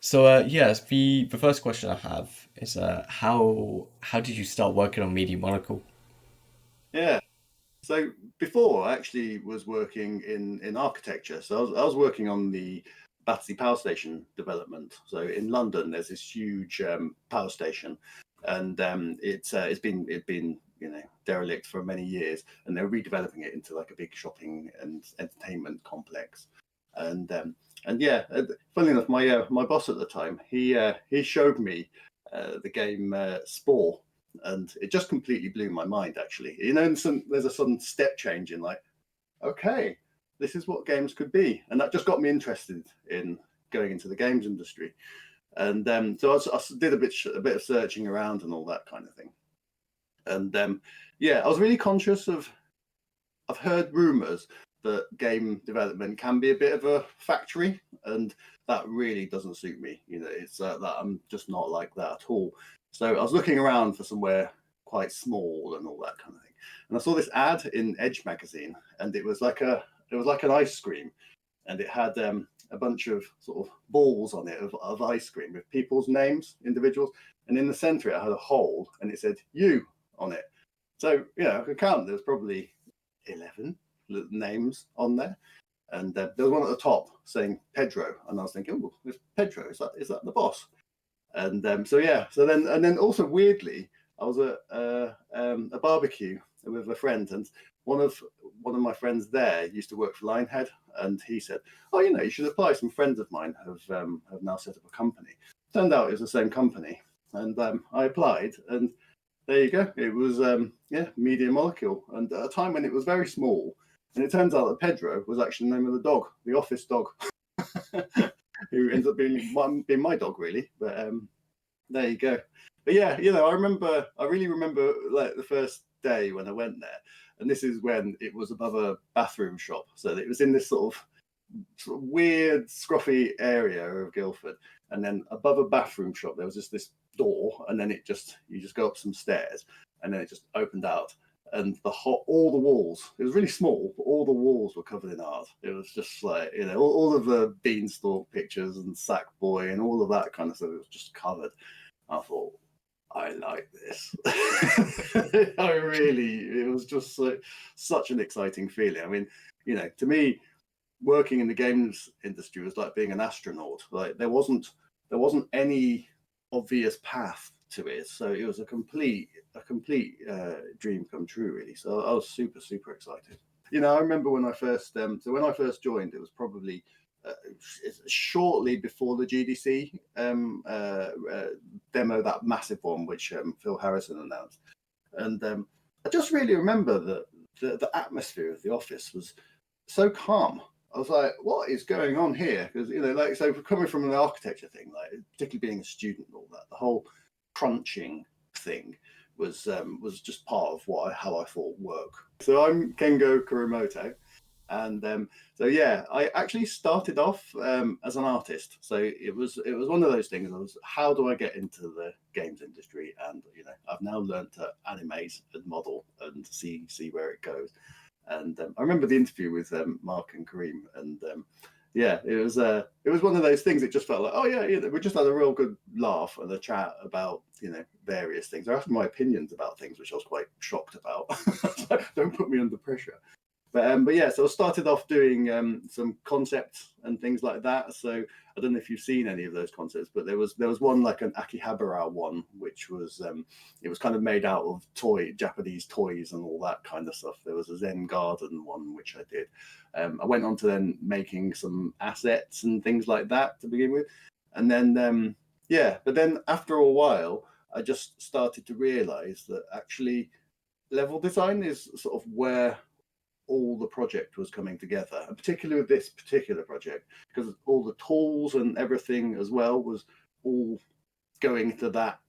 So yes, the first question I have is how did you start working on Media Monocle? Yeah. So before I actually was working in architecture. So I was working on the Battersea Power Station development. So in London, there's this huge power station, and it's been derelict for many years, and they're redeveloping it into like a big shopping and entertainment complex. And yeah, funnily enough, my boss at the time he showed me the game Spore, and it just completely blew my mind. Actually, there's a sudden step change in like, okay, this is what games could be, and that just got me interested in going into the games industry. And so I did a bit of searching around and all that kind of thing. And yeah, I was really conscious of. I've heard rumours that game development can be a bit of a factory, and that really doesn't suit me. It's that I'm just not like that at all. So I was looking around for somewhere quite small and all that kind of thing, and I saw this ad in Edge magazine, and it was like an ice cream, and it had a bunch of sort of balls on it of ice cream with people's names, individuals, and in the centre it had a hole, and it said "you" on it. So I could count. There was probably 11 names on there. And there was one at the top saying Pedro. And I was thinking, oh, it's Pedro. Is that the boss? And so, yeah. And then also weirdly, I was at a barbecue with a friend, and one of one of my friends there used to work for Lionhead, and he said, "Oh, you should apply. Some friends of mine have now set up a company." Turned out it was the same company, and I applied, and there you go. It was Media Molecule, and at a time when it was very small. And it turns out that Pedro was actually the name of the dog, the office dog, who ends up being my dog, really. But there you go. But yeah, I really remember like the first day when I went there, and this is when it was above a bathroom shop, so it was in this sort of weird, scruffy area of Guildford, and then above a bathroom shop there was just this door, and then you just go up some stairs, and then it just opened out, and all the walls. It was really small, but all the walls were covered in art. It was just like all of the beanstalk pictures and Sackboy and all of that kind of stuff. It was just covered. I thought, I like this. It was just such an exciting feeling. I mean, to me, working in the games industry was like being an astronaut. Like there wasn't any obvious path to it, so it was a complete dream come true, really. So I was super super excited. I remember when I first joined, it was probably uh, shortly before the GDC demo, that massive one which Phil Harrison announced, and I just really remember that the atmosphere of the office was so calm. I was like, what is going on here? Because, like, so coming from an architecture thing, like, particularly being a student and all that, the whole crunching thing was just part of how I thought work. So I'm Kengo Kurimoto, and so yeah, I actually started off as an artist. So it was one of those things. I was, how do I get into the games industry? And I've now learned to animate and model and see where it goes. And I remember the interview with Mark and Kareem, and yeah, it was one of those things. It just felt like, oh yeah, we just had a real good laugh and a chat about various things. I asked my opinions about things, which I was quite shocked about. Don't put me under pressure. But yeah, so I started off doing some concepts and things like that. So I don't know if you've seen any of those concepts, but there was one like an Akihabara one, which was it was kind of made out of Japanese toys and all that kind of stuff. There was a Zen Garden one which I did. I went on to then making some assets and things like that to begin with, and then yeah, but then after a while, I just started to realise that actually level design is sort of where all the project was coming together, and particularly with this particular project, because all the tools and everything as well was all going to that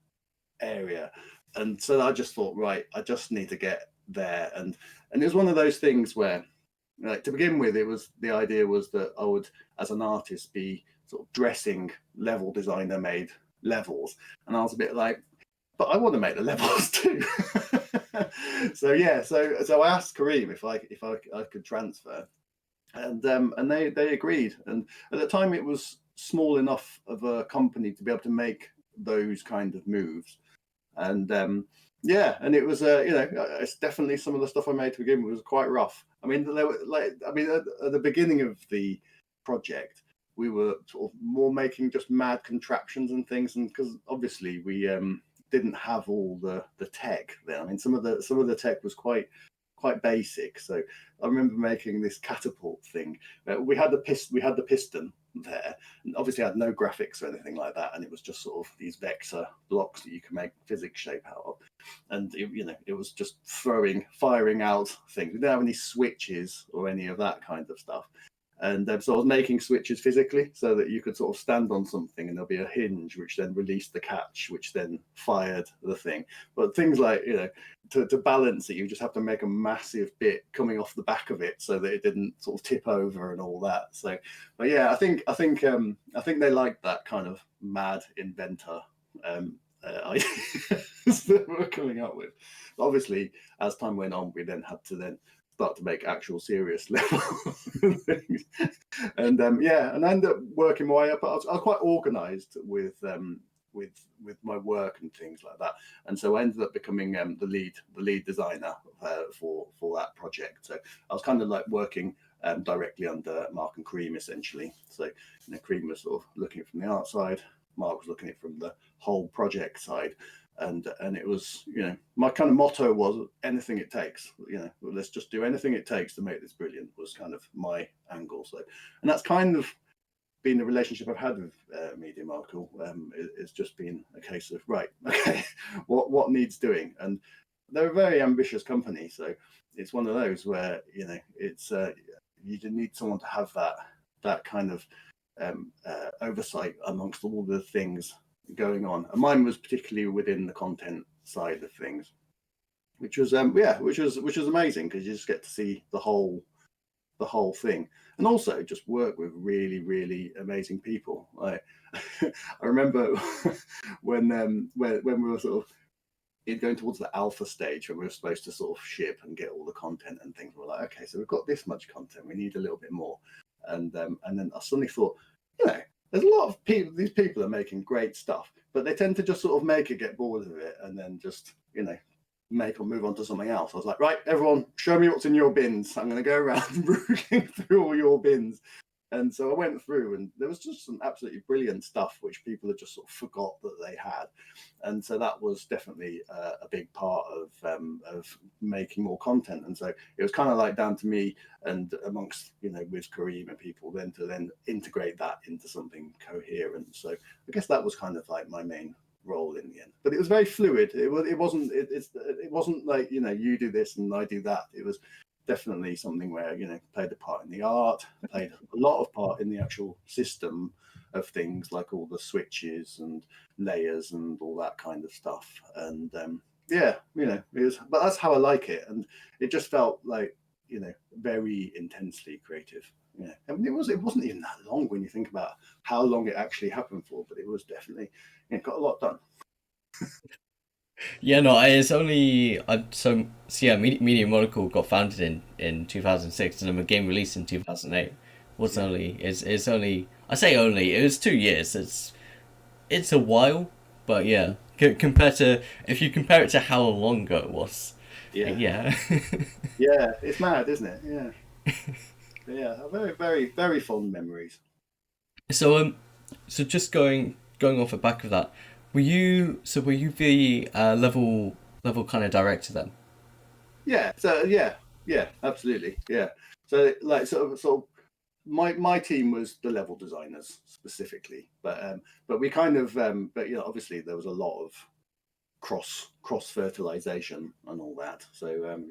area. And so I just thought, right, I just need to get there. And it was one of those things where, like, to begin with, the idea was that I would, as an artist, be sort of dressing level designer made levels, and I was a bit like, but I want to make the levels too. So yeah, so I asked Kareem if I could transfer, and they agreed. And at the time, it was small enough of a company to be able to make those kind of moves. And and it was it's definitely some of the stuff I made to begin with was quite rough. I mean, they were at the beginning of the project, we were sort of more making just mad contraptions and things, and because obviously we didn't have all the tech then. I mean, some of the tech was quite basic. So I remember making this catapult thing. We had the piston there, and obviously had no graphics or anything like that, and it was just sort of these vector blocks that you can make physics shape out of, and it was just firing out things. We didn't have any switches or any of that kind of stuff. And so I was making switches physically so that you could sort of stand on something and there'll be a hinge which then released the catch, which then fired the thing. But things like, to balance it, you just have to make a massive bit coming off the back of it so that it didn't sort of tip over and all that. So, but yeah, I think they liked that kind of mad inventor ideas that we're coming up with. But obviously, as time went on, we then had to start to make actual serious levels and things. And and I ended up working my way up. I was quite organised with my work and things like that. And so I ended up becoming the lead designer for that project. So I was kind of like working directly under Mark and Kareem essentially. So Kareem was sort of looking at it from the art side, Mark was looking at it from the whole project side. And it was, my kind of motto was anything it takes, let's just do anything it takes to make this brilliant was kind of my angle. So, and that's kind of been the relationship I've had with Media Markle. It's just been a case of, right, okay, what needs doing? And they're a very ambitious company. So it's one of those where, it's, you need someone to have that kind of oversight amongst all the things going on, and mine was particularly within the content side of things, which was amazing because you just get to see the whole thing, and also just work with really, really amazing people. Like I remember when we were sort of going towards the alpha stage when we were supposed to sort of ship and get all the content and things. We're like, okay, so we've got this much content, we need a little bit more, and then I suddenly thought, there's a lot of people, these people are making great stuff, but they tend to just sort of make it, get bored of it, and then just, make or move on to something else. I was like, right, everyone, show me what's in your bins. I'm going to go around rooting through all your bins. And so I went through, and there was just some absolutely brilliant stuff which people had just sort of forgot that they had. And so that was definitely a big part of making more content. And so it was kind of like down to me and amongst, with Kareem and people then to integrate that into something coherent. So I guess that was kind of like my main role in the end. But it was very fluid. It wasn't like, you do this and I do that. It was definitely something where played a part in the art, played a lot of part in the actual system of things, like all the switches and layers and all that kind of stuff. And it was, but that's how I like it, and it just felt like very intensely creative. I mean, it wasn't even that long when you think about how long it actually happened for, but it was definitely got a lot done. Yeah, no, it's only Media Molecule got founded in 2006, and then the game released in 2008. Was only it's only, I say only, it was 2 years. It's a while, but yeah, compared to, if you compare it to how long ago it was, yeah. Yeah, it's mad, isn't it? Very, very, very fond memories. So so just going off the back of that, were you the level kind of director then? Absolutely, yeah. So like sort of my team was the level designers specifically, but we kind of but obviously there was a lot of cross fertilization and all that. So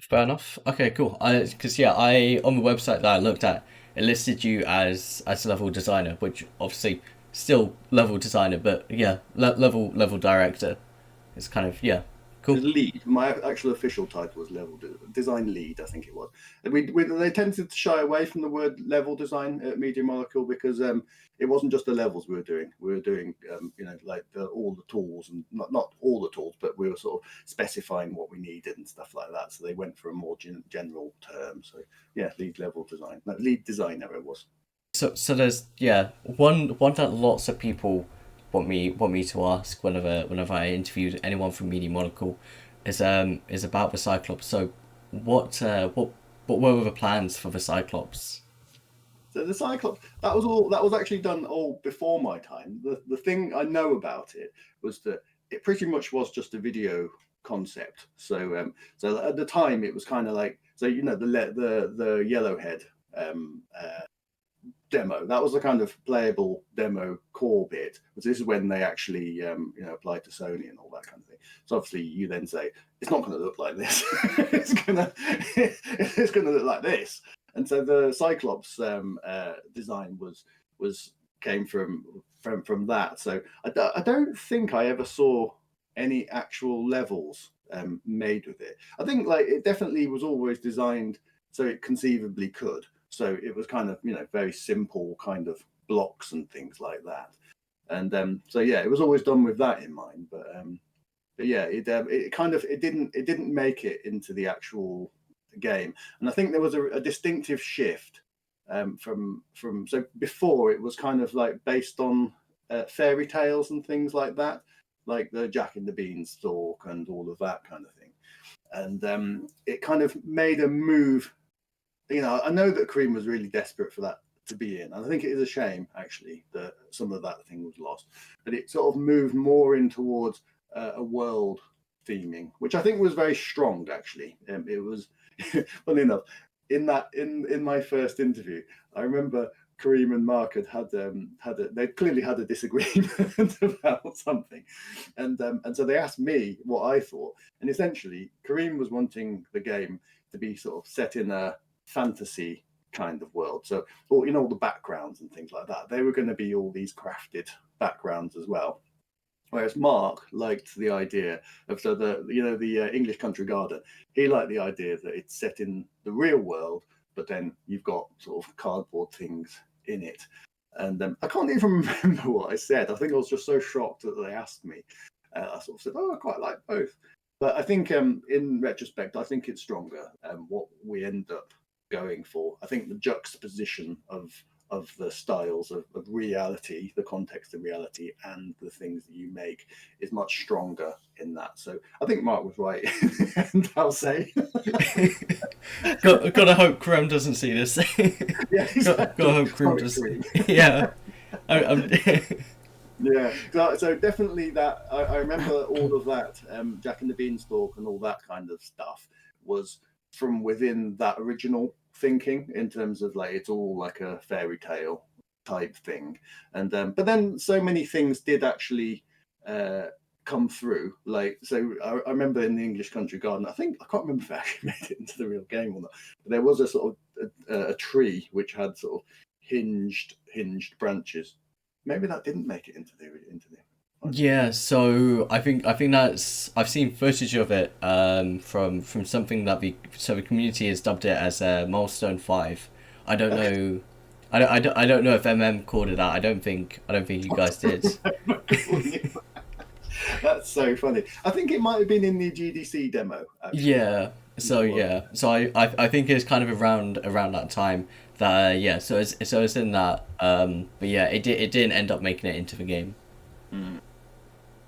Fair enough. Okay, cool. Because I on the website that I looked at, it listed you as level designer, which obviously still level designer, but yeah, level director. It's kind of, yeah, cool. lead. My actual official title was level design lead, I think it was. They tended to shy away from the word level design at Media Molecule because it wasn't just the levels we were doing. We were doing like all the tools, and not all the tools, but we were sort of specifying what we needed and stuff like that. So they went for a more general term. So yeah, lead level design, no, lead designer it was. So there's one that lots of people want me to ask whenever I interviewed anyone from Media Monocle is about the Cyclops. So what were the plans for the Cyclops? So the Cyclops, that was actually done all before my time. The thing I know about it was that it pretty much was just a video concept. So at the time it was kind of like, so you know, the Yellowhead demo, that was the kind of playable demo core bit. But this is when they actually applied to Sony and all that kind of thing. So obviously you then say it's not going to look like this. It's going to look like this. And so the Cyclops design was came from that. So I don't think I ever saw any actual levels made with it. I think like it definitely was always designed so it conceivably could. So it was kind of very simple kind of blocks and things like that. And so yeah, it was always done with that in mind. But yeah, it didn't make it into the actual game. And I think there was a distinctive shift from so before it was kind of like based on fairy tales and things like that, like the Jack and the Beanstalk and all of that kind of thing. And it kind of made a move. I know that Kareem was really desperate for that to be in. And I think it is a shame, actually, that some of that thing was lost. But it sort of moved more in towards a world theming, which I think was very strong, actually. It was, funny enough, in my first interview, I remember Kareem and Mark they clearly had a disagreement about something, and so they asked me what I thought, and essentially Kareem was wanting the game to be sort of set in a fantasy kind of world. So, all the backgrounds and things like that, they were going to be all these crafted backgrounds as well. Whereas Mark liked the idea of the English country garden. He liked the idea that it's set in the real world, but then you've got sort of cardboard things in it. And I can't even remember what I said. I think I was just so shocked that they asked me. I sort of said, "Oh, I quite like both." But I think, in retrospect, I think it's stronger. What we end up going for, I think the juxtaposition of the styles of reality, the context of reality, and the things that you make is much stronger in that. So I think Mark was right, and I'll say. Gotta hope Chrome doesn't see this. Yeah, exactly. Gotta hope Chrome does. Yeah. I'm Yeah, so definitely that. I remember all of that, Jack and the Beanstalk and all that kind of stuff was from within that original thinking, in terms of like it's all like a fairy tale type thing. And but then so many things did actually come through. Like, so I remember in the English Country Garden, I can't remember if I actually made it into the real game or not, but there was a sort of a tree which had sort of hinged branches. Maybe that didn't make it into the. Yeah, so I think that's I've seen footage of it from something that the community has dubbed it as Milestone 5. I don't know. I don't know if MM called it that. I don't think you guys did. That's so funny. I think it might have been in the GDC demo, actually. Yeah. So I think it's kind of around that time that so it's in that but yeah, it didn't end up making it into the game. Mm.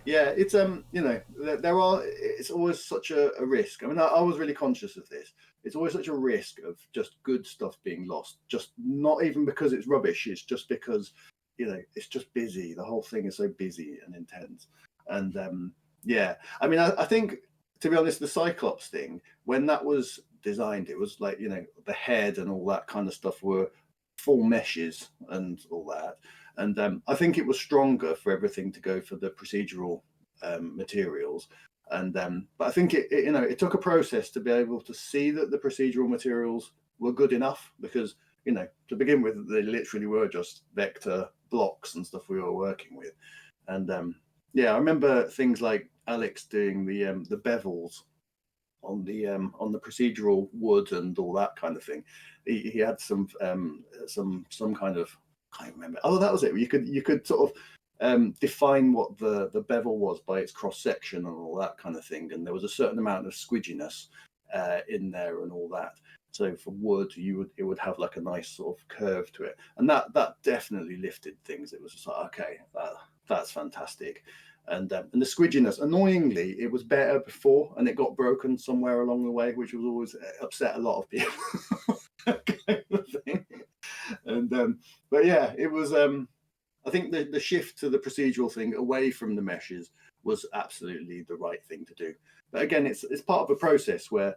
Yeah, it's it's always such a risk. I mean, I was really conscious of this. It's always such a risk of just good stuff being lost, just not even because it's rubbish. It's just because it's just busy. The whole thing is so busy and intense. And yeah, I mean, I think, to be honest, the Cyclops thing, when that was designed, it was like the head and all that kind of stuff were full meshes and all that. And I think it was stronger for everything to go for the procedural materials. But I think it took a process to be able to see that the procedural materials were good enough, because to begin with, they literally were just vector blocks and stuff we were working with. And yeah, I remember things like Alex doing the bevels on the procedural wood and all that kind of thing. He had some kind of, I can't remember. Oh, that was it. You could sort of define what the bevel was by its cross section and all that kind of thing. And there was a certain amount of squidginess in there and all that. So for wood, it would have like a nice sort of curve to it, and that definitely lifted things. It was just like, okay, that's fantastic. And the squidginess, annoyingly, it was better before, and it got broken somewhere along the way, which was always upset a lot of people. Kind of thing. And but yeah, it was. I think the shift to the procedural thing away from the meshes was absolutely the right thing to do. But again, it's part of a process where,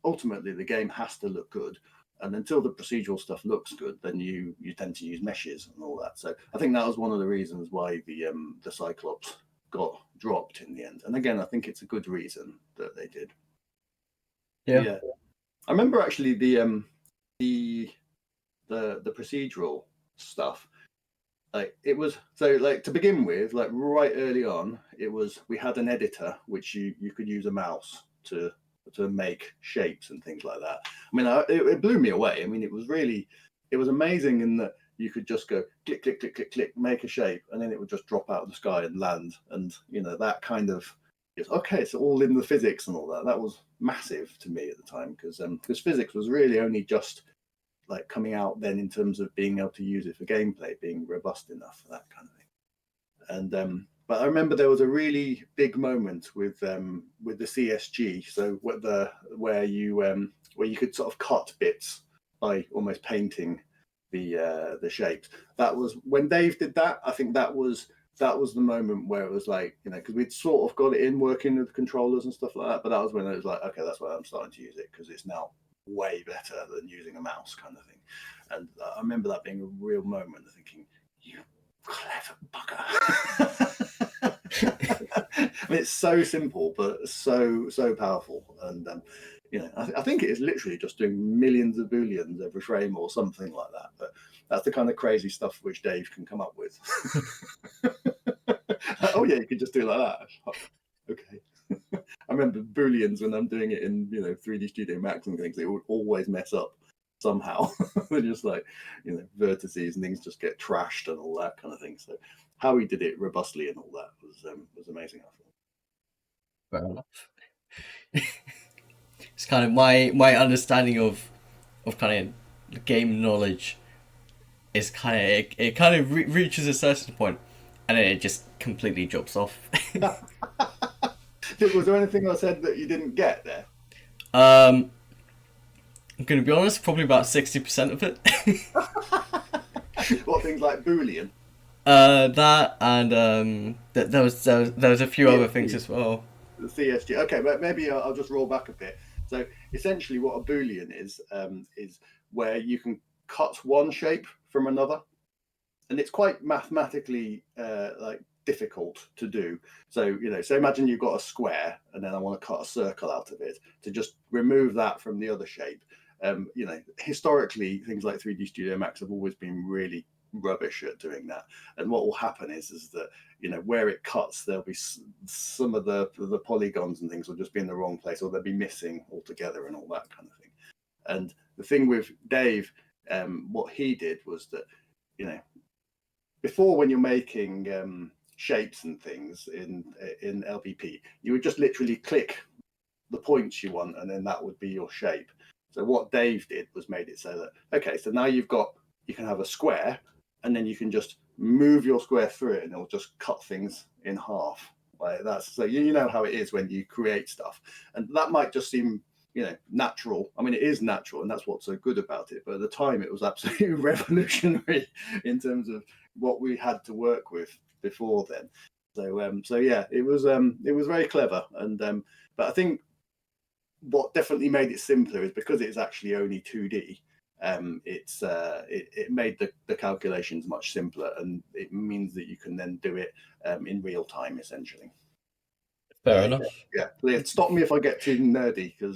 ultimately the game has to look good, and until the procedural stuff looks good, then you tend to use meshes and all that. So I think that was one of the reasons why the Cyclops got dropped in the end. And again, I think it's a good reason that they did. Yeah, I remember actually the procedural stuff. Like it was so like to begin with, like right early on, we had an editor which you could use a mouse to make shapes and things like that. I mean, it blew me away. I mean, it was amazing in that you could just go click click click click click, make a shape, and then it would just drop out of the sky and land. And that kind of okay, it's all in the physics and all that. That was massive to me at the time because physics was really only just like coming out then in terms of being able to use it for gameplay, being robust enough for that kind of thing. And but I remember there was a really big moment with the CSG, so where you could sort of cut bits by almost painting the shapes. That was when Dave did that. I think that was the moment where it was like, because we'd sort of got it in working with controllers and stuff like that, but that was when it was like, okay, that's why I'm starting to use it, because it's now way better than using a mouse kind of thing. And I remember that being a real moment of thinking, you clever bugger. I mean, it's so simple, but so powerful. And I think it is literally just doing millions of booleans every frame or something like that. But that's the kind of crazy stuff which Dave can come up with. Oh yeah, you could just do it like that. Okay. I remember booleans when I'm doing it in 3D Studio Max and things, it would always mess up somehow. They're just like vertices and things just get trashed and all that kind of thing. So how he did it robustly and all that was amazing. I thought. Fair enough. It's kind of my understanding of kind of game knowledge is kind of it kind of reaches a certain point, and then it just completely drops off. Was there anything I said that you didn't get there? I'm gonna be honest, probably about 60% of it. What, things like boolean? That and there was a few other things as well. The CSG. Okay, but maybe I'll just roll back a bit. So essentially, what a boolean is where you can cut one shape from another, and it's quite mathematically like difficult to do. So so imagine you've got a square, and then I want to cut a circle out of it to just remove that from the other shape. Historically, things like 3D Studio Max have always been really rubbish at doing that. And what will happen is that where it cuts, there'll be some of the polygons and things will just be in the wrong place, or they'll be missing altogether, and all that kind of thing. And the thing with Dave, what he did was that before, when you're making shapes and things in LBP, you would just literally click the points you want, and then that would be your shape. So what Dave did was made it so that, okay, so now you can have a square, and then you can just move your square through it, and it'll just cut things in half. Like that's so you know how it is when you create stuff, and that might just seem natural. I mean, it is natural, and that's what's so good about it. But at the time, it was absolutely revolutionary in terms of what we had to work with before then. So yeah, it was very clever, and but I think what definitely made it simpler is because it's actually only 2D. It made the calculations much simpler, and it means that you can then do it in real time, essentially. Fair enough. Yeah. Stop me if I get too nerdy, because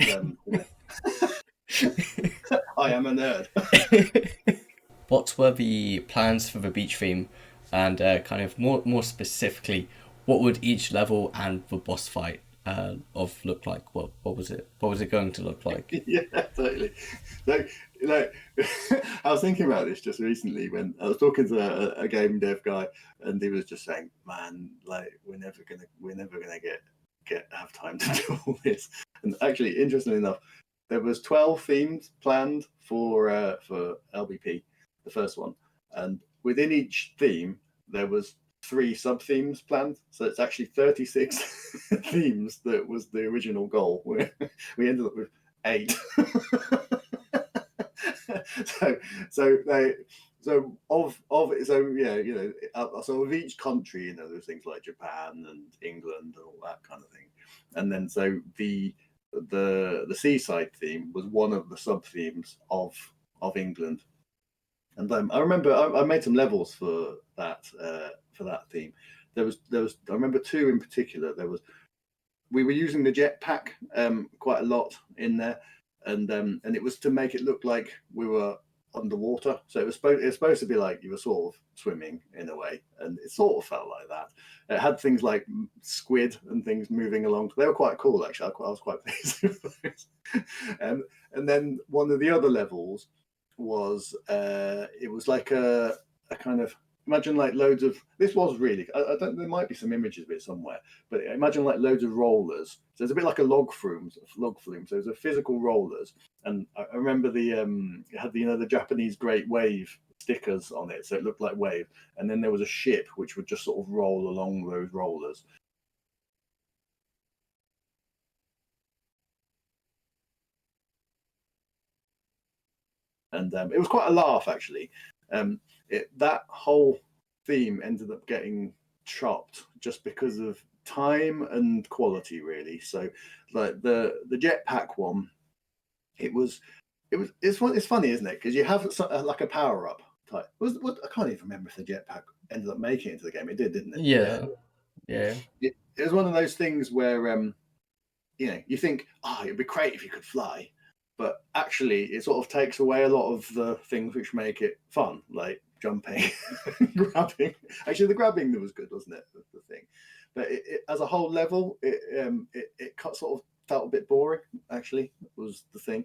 I am a nerd. What were the plans for the beach theme, and kind of more specifically, what would each level and the boss fight look like? What was it? What was it going to look like? Yeah, totally. So, I was thinking about this just recently when I was talking to a game dev guy, and he was just saying, "Man, like we're never gonna have time to do all this." And actually, interestingly enough, there was 12 themes planned for LBP, the first one, and within each theme there was three sub themes planned. So it's actually 36 themes. That was the original goal. We ended up with 8. so so they so of each country, there's things like Japan and England and all that kind of thing, and then so the seaside theme was one of the sub themes of England. And I remember I made some levels for that theme. There was I remember 2 in particular. We were using the jetpack quite a lot in there, and it was to make it look like we were underwater. So it was supposed to be like you were sort of swimming in a way, and it sort of felt like that. It had things like squid and things moving along. They were quite cool, actually. I was quite pleased with those. And then one of the other levels was it was like a kind of, imagine like loads of, this was really, I don't, there might be some images of it somewhere, but imagine like loads of rollers. So it's a bit like a log flume. So there's a physical rollers, and I remember it had the Japanese Great Wave stickers on it, so it looked like wave. And then there was a ship which would just sort of roll along those rollers. And it was quite a laugh, actually. That whole theme ended up getting chopped just because of time and quality, really. So like the jetpack one, it's funny, isn't it? Because you have like a power up type. I can't even remember if the jetpack ended up making it into the game. It did, didn't it? Yeah. It was one of those things where you think, it'd be great if you could fly, but actually it sort of takes away a lot of the things which make it fun, like jumping, grabbing. Actually, the grabbing was good, wasn't it? The thing, but as a whole level, it sort of felt a bit boring. Actually, was the thing,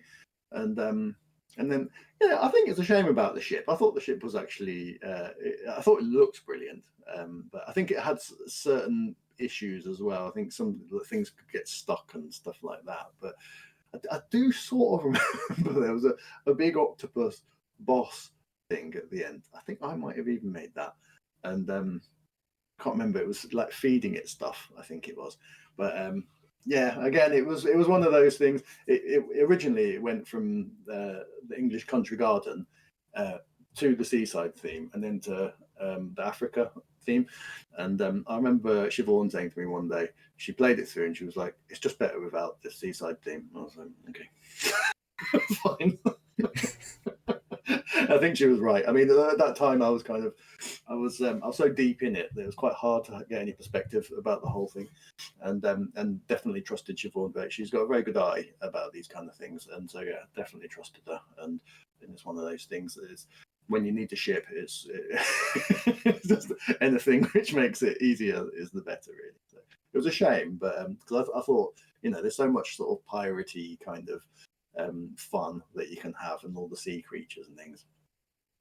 and then I think it's a shame about the ship. I thought the ship was actually, I thought it looked brilliant, but I think it had certain issues as well. I think some things could get stuck and stuff like that. But I do sort of remember there was a big octopus boss thing at the end. I think I might have even made that, and can't remember. It was like feeding it stuff, I think it was. But again, it was one of those things. It originally it went from the English country garden to the seaside theme, and then to the Africa theme. And I remember Siobhan saying to me one day, she played it through and she was like, "It's just better without the seaside theme." And I was like, "Okay, fine." I think she was right. I mean, at that time, I was so deep in it that it was quite hard to get any perspective about the whole thing, and definitely trusted Siobhan. But she's got a very good eye about these kind of things, and so definitely trusted her. And it's one of those things that is, when you need to ship, it's just anything which makes it easier is the better, really. So it was a shame, but because I thought, there's so much sort of piratey kind of fun that you can have, and all the sea creatures and things.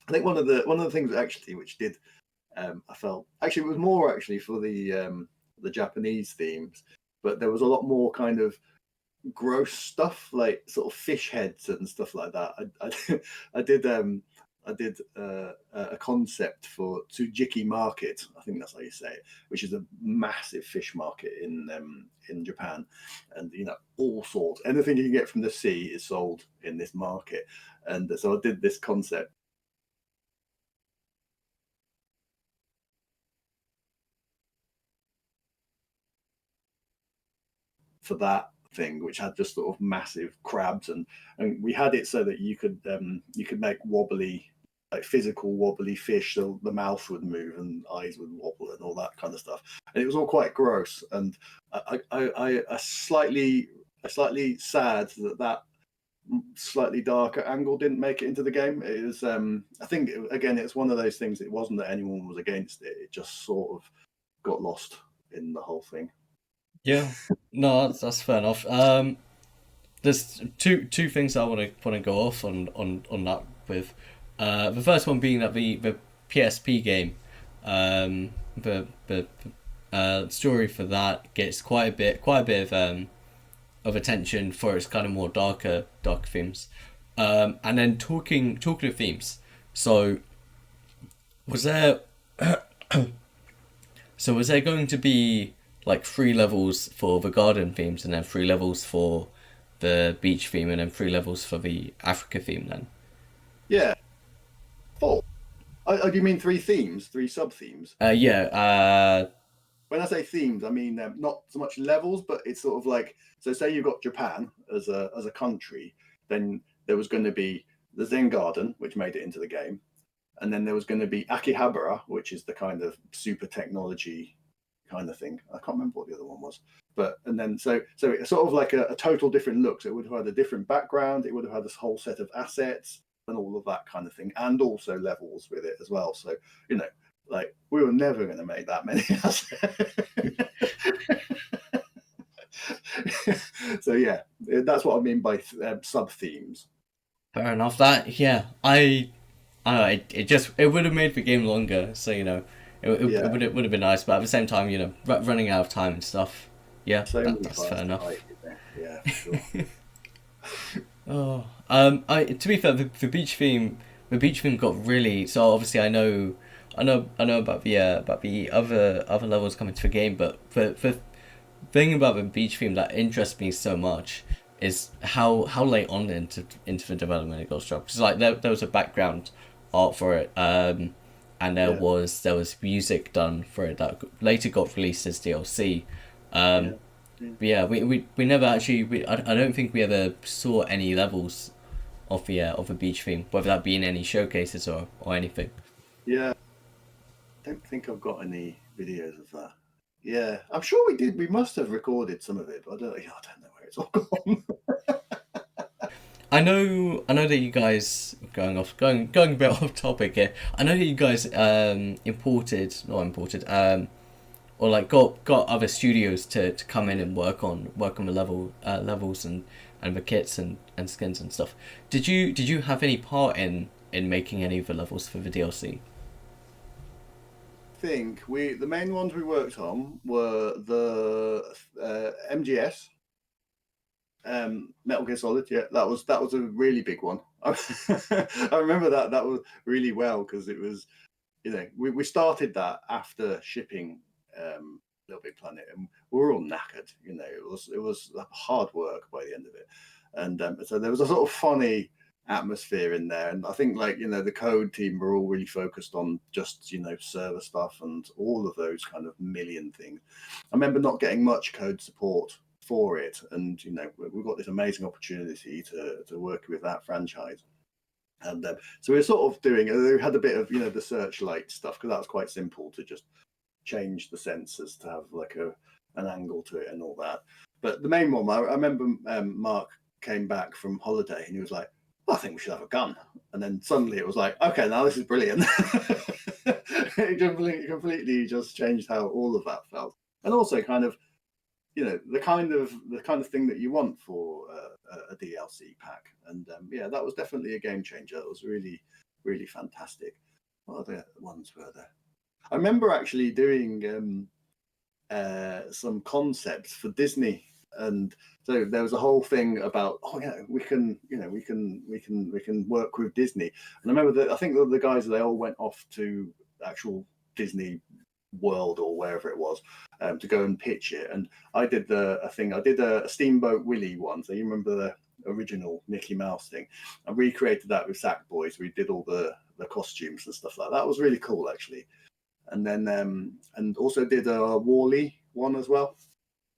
I think one of the things actually which did, I felt actually it was more actually for the Japanese themes, but there was a lot more kind of gross stuff, like sort of fish heads and stuff like that. I did a concept for Tsujiki Market, I think that's how you say it, which is a massive fish market in Japan, and all sorts, anything you can get from the sea is sold in this market, and so I did this concept for that thing, which had just sort of massive crabs, and we had it so that you could make wobbly, like physical wobbly fish, so the mouth would move and eyes would wobble and all that kind of stuff, and it was all quite gross. And I slightly sad that slightly darker angle didn't make it into the game. It was I think again it's one of those things. It wasn't that anyone was against it, it just sort of got lost in the whole thing. Yeah. No, that's fair enough. There's two things I want to go off on that with. The first one being that the PSP game, the story for that gets quite a bit of attention for its kind of more darker themes. And then talking of themes, so was there was there going to be like 3 levels for the garden themes, and then 3 levels for the beach theme, and then 3 levels for the Africa theme then? Yeah, 4. Do you mean 3 themes, 3 sub themes? Yeah. When I say themes, I mean not so much levels, but it's sort of like, so say you've got Japan as a country, then there was going to be the Zen Garden, which made it into the game, and then there was going to be Akihabara, which is the kind of super technology kind of thing. I can't remember what the other one was, but and then so it's sort of like a total different look. So it would have had a different background. It would have had this whole set of assets and all of that kind of thing, and also levels with it as well. So like we were never going to make that many assets. So yeah, that's what I mean by sub themes. Fair enough. That, yeah, I don't know. It would have made the game longer. So Yeah, it would have been nice, but at the same time, running out of time and stuff. Yeah, so many that's fires fair to enough. light, yeah, for sure. Oh, to be fair, the beach theme got really. So obviously, I know about the other levels coming to the game, but the thing about the beach theme that interests me so much is how late on into the development it got struck. Because like there was a background art for it, and Yeah, there was music done for it that later got released as DLC. yeah, Um, yeah. but yeah, we never actually. I don't think we ever saw any levels of the beach theme, whether that be in any showcases or anything. Yeah. Don't think I've got any videos of that. Yeah, I'm sure we did. We must have recorded some of it, but I don't know where it's all gone. I know that you guys going a bit off topic here. I know that you guys not imported or like got other studios to come in and work on the levels and the kits and skins and stuff. Did you have any part in making any of the levels for the DLC? Think the main ones we worked on were the MGS, Metal Gear Solid. Yeah, that was a really big one. I remember that was really well because it was, we started that after shipping Little Big Planet, and we were all knackered. It was hard work by the end of it, and so there was a sort of funny atmosphere in there. And I think the code team were all really focused on just server stuff and all of those kind of million things. I remember not getting much code support for it, and we've got this amazing opportunity to work with that franchise. And so we were sort of doing. We had a bit of the searchlight stuff because that was quite simple to just change the sensors to have like an angle to it and all that. But the main one, I remember Mark came back from holiday and he was like, well, I think we should have a gun. And then suddenly it was like, okay, now this is brilliant. It completely just changed how all of that felt, and also kind of the kind of thing that you want for a DLC pack. And yeah, that was definitely a game changer. It was really, really fantastic. What other ones were there? I remember actually doing some concepts for Disney, and so there was a whole thing about we can work with Disney. And I remember that I think the guys, they all went off to actual Disney World or wherever it was to go and pitch it. And I did a Steamboat Willie one. So you remember the original Mickey Mouse thing? I recreated that with Sackboy. So we did all the costumes and stuff like that. That was really cool actually. And then and also did a Wall-E one as well.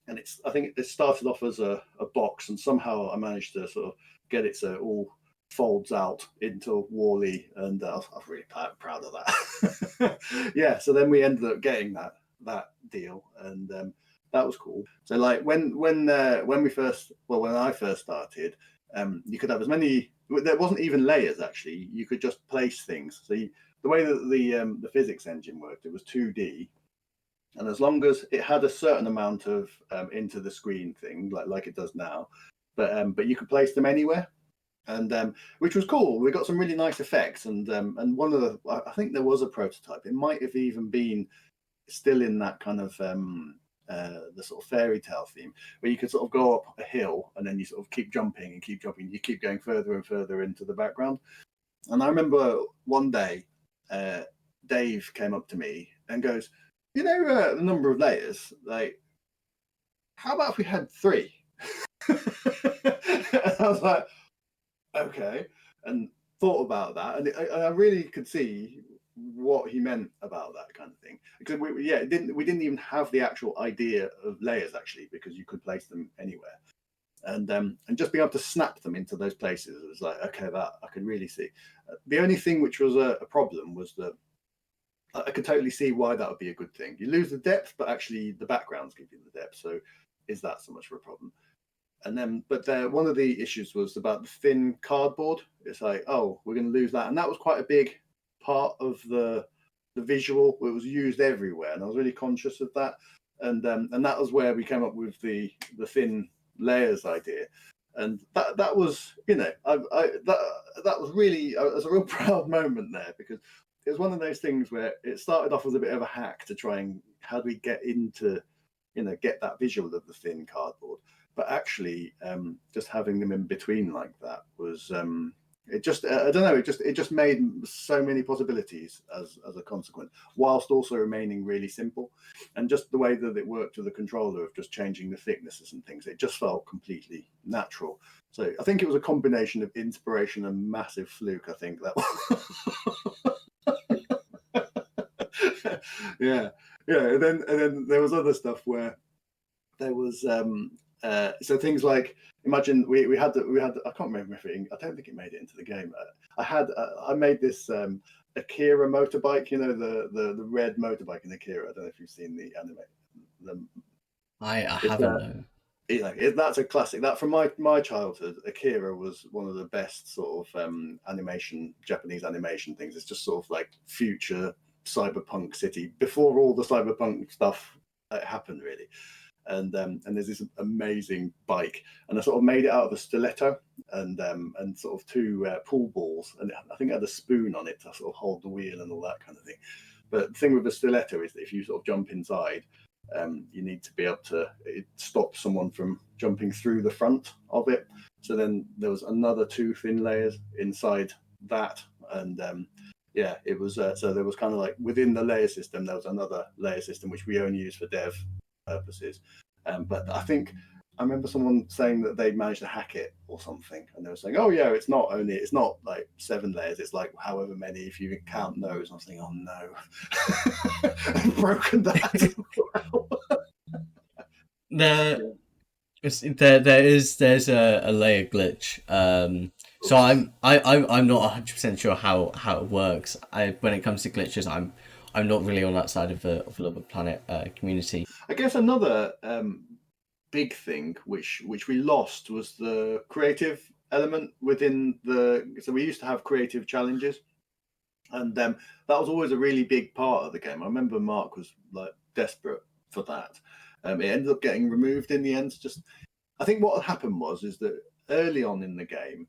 And I think it started off as a box, and somehow I managed to sort of get it so it all folds out into Wall-E, and I'm really proud of that. Yeah, so then we ended up getting that deal, and that was cool. So like when I first started, you could have as many. There wasn't even layers actually. You could just place things. So the way that the physics engine worked, it was 2D, and as long as it had a certain amount of into the screen thing, like it does now, but you could place them anywhere, and which was cool. We got some really nice effects, and one of I think there was a prototype. It might have even been still in that kind of the sort of fairy tale theme, where you could sort of go up a hill and then you sort of keep jumping and keep jumping. You keep going further and further into the background. And I remember one day, Dave came up to me and goes, "You know, the number of layers. Like, how about if we had 3?" And I was like, "Okay," and thought about that, and I really could see what he meant about that kind of thing, because we didn't even have the actual idea of layers actually, because you could place them anywhere, and just being able to snap them into those places, it was like, okay, that I could really see. The only thing which was a problem was that I could totally see why that would be a good thing. You lose the depth, but actually the backgrounds give you the depth, so is that so much of a problem? And then, but one of the issues was about the thin cardboard. It's like, oh, we're going to lose that, and that was quite a big part of the visual. It was used everywhere, and I was really conscious of that. And that was where we came up with the thin layers idea, and that was, you know, that was really, it was a real proud moment there, because it was one of those things where it started off as a bit of a hack to try and how do we get into, you know, get that visual of the thin cardboard. But actually, just having them in between like that was, it just, I don't know, it just made so many possibilities as a consequence, whilst also remaining really simple. And just the way that it worked with the controller of just changing the thicknesses and things, it just felt completely natural. So I think it was a combination of inspiration and massive fluke. I think that yeah. And then there was other stuff where there was so things like, imagine we had I can't remember if I don't think it made it into the game. I made this Akira motorbike, you know, the red motorbike in Akira. I don't know if you've seen the anime. I haven't. That's a classic. That from my childhood, Akira was one of the best sort of Japanese animation things. It's just sort of like future cyberpunk city before all the cyberpunk stuff happened, really. And there's this amazing bike, and I sort of made it out of a stiletto and sort of 2 pool balls, and I think it had a spoon on it to sort of hold the wheel and all that kind of thing. But the thing with the stiletto is that if you sort of jump inside, you need to be able to stop someone from jumping through the front of it. So then there was another 2 thin layers inside that, and it was so there was kind of like within the layer system there was another layer system which we only use for dev purposes. But I think I remember someone saying that they managed to hack it or something, and they were saying, "Oh yeah, it's not like 7 layers; it's like however many if you count those." And I was thinking, "Oh no, I've broken that." There's a layer glitch. So I'm not 100% sure how it works. When it comes to glitches, I'm not really on that side of the LittleBigPlanet community. I guess another big thing which we lost was the creative element within so we used to have creative challenges, and that was always a really big part of the game. I remember Mark was like desperate for that. It ended up getting removed in the end. Just, I think what happened is that early on in the game,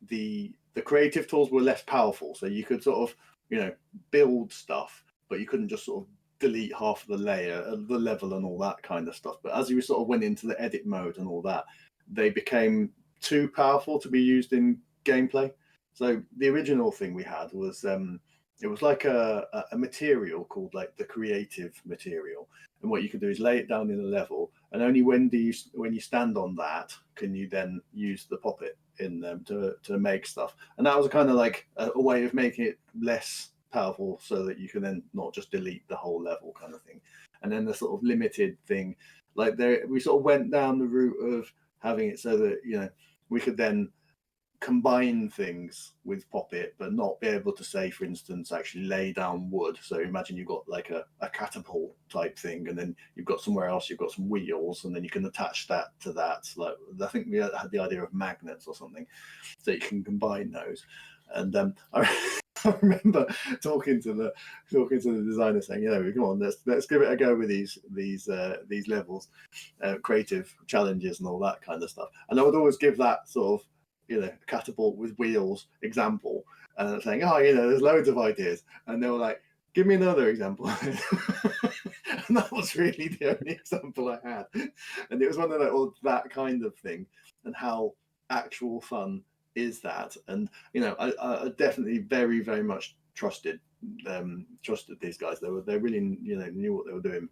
the creative tools were less powerful, so you could sort of, you know, build stuff, but you couldn't just sort of delete half of the layer, the level, and all that kind of stuff. But as you sort of went into the edit mode and all that, they became too powerful to be used in gameplay. So the original thing we had was it was like a material called like the creative material, and what you can do is lay it down in a level, and only when you stand on that can you then use the poppet in them to make stuff. And that was kind of like a way of making it less powerful, so that you can then not just delete the whole level kind of thing. And then the sort of limited thing, like we sort of went down the route of having it so that, you know, we could then combine things with Poppet, but not be able to, say, for instance, actually lay down wood. So imagine you've got like a catapult type thing, and then you've got somewhere else, you've got some wheels, and then you can attach that to that. Like, I think we had the idea of magnets or something, so you can combine those. And I remember talking to the designer, saying, you know, come on, let's give it a go with these levels, creative challenges and all that kind of stuff. And I would always give that sort of, you know, catapult with wheels example, and saying, oh, you know, there's loads of ideas, and they were like, Give me another example. And that was really the only example I had. And it was one of that kind of thing, and how actual fun is that. And I definitely very, very much trusted these guys. They really knew what they were doing.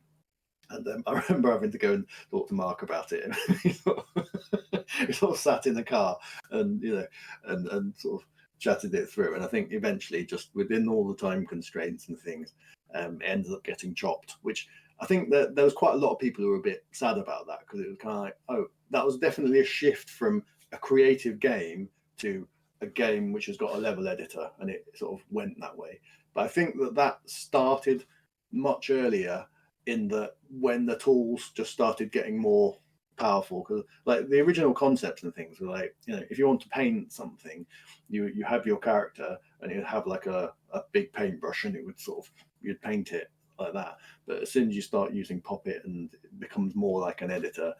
And I remember having to go and talk to Mark about it. he sort of sat in the car and and sort of chatted it through. And I think eventually, just within all the time constraints and things, it ended up getting chopped. Which I think that there was quite a lot of people who were a bit sad about that, because it was kind of like, oh, that was definitely a shift from a creative game to a game which has got a level editor, and it sort of went that way. But I think that started much earlier, in that when the tools just started getting more powerful, because like the original concepts and things were like, if you want to paint something, you have your character and you'd have like a big paintbrush, and it would you'd paint it like that. But as soon as you start using Poppet and it becomes more like an editor,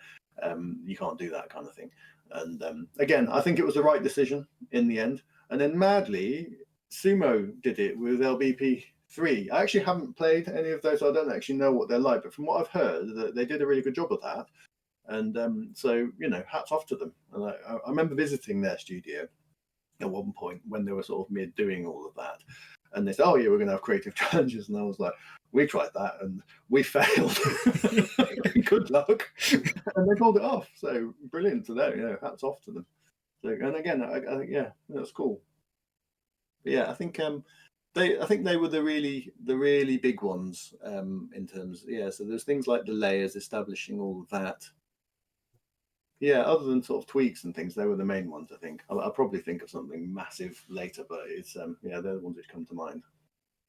you can't do that kind of thing. And again, I think it was the right decision in the end. And then madly, Sumo did it with LBP3. I actually haven't played any of those, so I don't actually know what they're like. But from what I've heard, they did a really good job of that. And so, hats off to them. And I remember visiting their studio at one point when they were sort of mid doing all of that. And they said, oh, yeah, we're going to have creative challenges. And I was like, we tried that and we failed. Good luck. And they pulled it off. So brilliant to them. Hats off to them. So, and again, I think, yeah, that's cool. But yeah, I think they were the really big ones in terms. Yeah, so there's things like the layers, establishing all of that. Yeah, other than sort of tweaks and things, they were the main ones. I think I'll probably think of something massive later, but it's they're the ones which come to mind.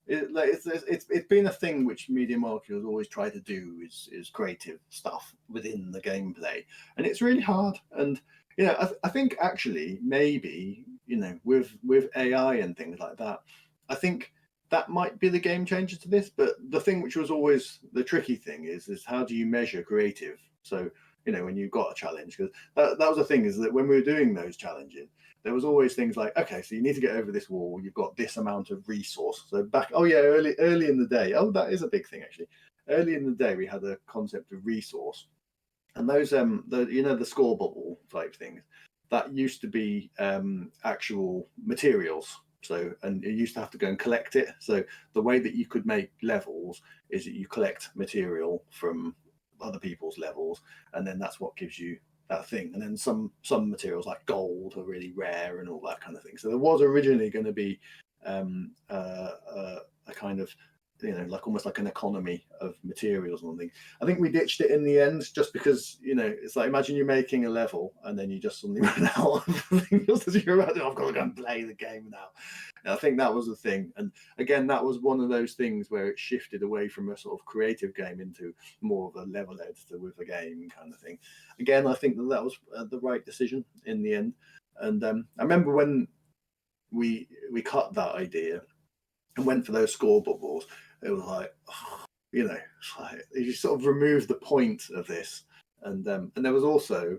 It's been a thing which Media Molecules always try to do, is creative stuff within the gameplay, and it's really hard. And I think actually maybe with AI and things like that, I think that might be the game changer to this. But the thing which was always the tricky thing is how do you measure creative? So when you've got a challenge, because that was the thing, is that when we were doing those challenges, there was always things like, okay, so you need to get over this wall, you've got this amount of resource. So early in the day, that is a big thing actually. Early in the day, we had a concept of resource, and those the score bubble type things, that used to be actual materials. So, and you used to have to go and collect it. So the way that you could make levels is that you collect material from other people's levels, and then that's what gives you that thing. And then some materials like gold are really rare and all that kind of thing. So there was originally going to be a kind of like almost like an economy of materials and things. I think we ditched it in the end, just because it's like, imagine you're making a level and then you just suddenly run out of things as you're about, I've got to go and play the game now. And I think that was the thing. And again, that was one of those things where it shifted away from a sort of creative game into more of a level editor with a game kind of thing. Again, I think that was the right decision in the end. And I remember when we cut that idea and went for those score bubbles, it was like, it's like you sort of remove the point of this. And there was also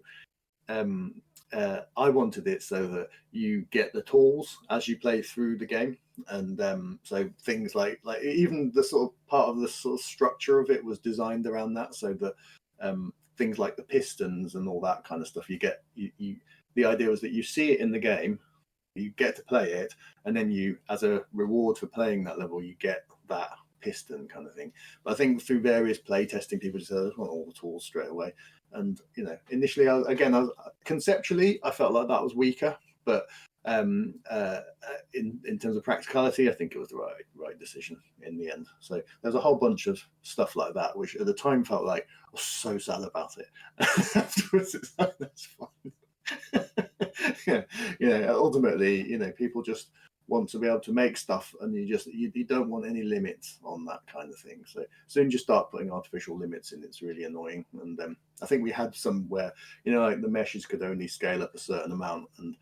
I wanted it so that you get the tools as you play through the game. And so things like even the sort of part of the sort of structure of it was designed around that, so that things like the pistons and all that kind of stuff, the idea was that you see it in the game, you get to play it, and then you, as a reward for playing that level, you get that piston kind of thing. But I think through various play testing, people just said, I want all the tools straight away. And initially, conceptually, I felt like that was weaker, but in terms of practicality, I think it was the right decision in the end. So there's a whole bunch of stuff like that, which at the time felt like I was so sad about it. Afterwards, it's like, that's fine. Ultimately, people just want to be able to make stuff, and you don't want any limits on that kind of thing. So as soon as you start putting artificial limits in, it's really annoying. And I think we had some where like the meshes could only scale up a certain amount, and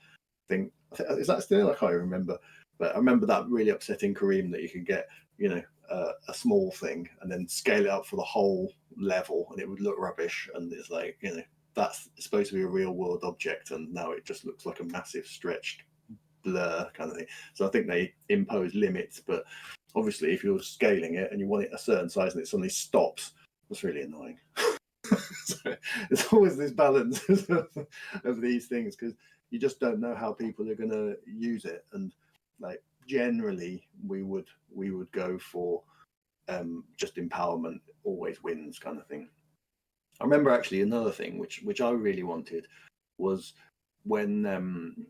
is that still, I can't remember, but I remember that really upsetting Kareem, that you could get a small thing and then scale it up for the whole level and it would look rubbish. And it's like that's supposed to be a real world object, and now it just looks like a massive stretched blur kind of thing. So I think they impose limits, but obviously if you're scaling it and you want it a certain size and it suddenly stops, that's really annoying. So there's always this balance of these things, because you just don't know how people are going to use it. And like generally we would go for just empowerment always wins kind of thing. I remember actually another thing which I really wanted was when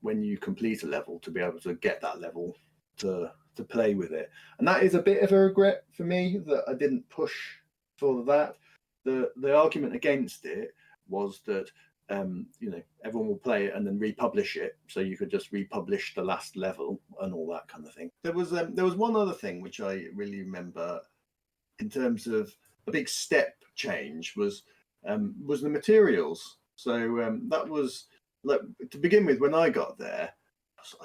you complete a level, to be able to get that level to play with it. And that is a bit of a regret for me that I didn't push for that. The argument against it was that everyone will play it and then republish it, so you could just republish the last level and all that kind of thing. There was one other thing which I really remember in terms of a big step change was the materials. So that was, like, to begin with, when I got there,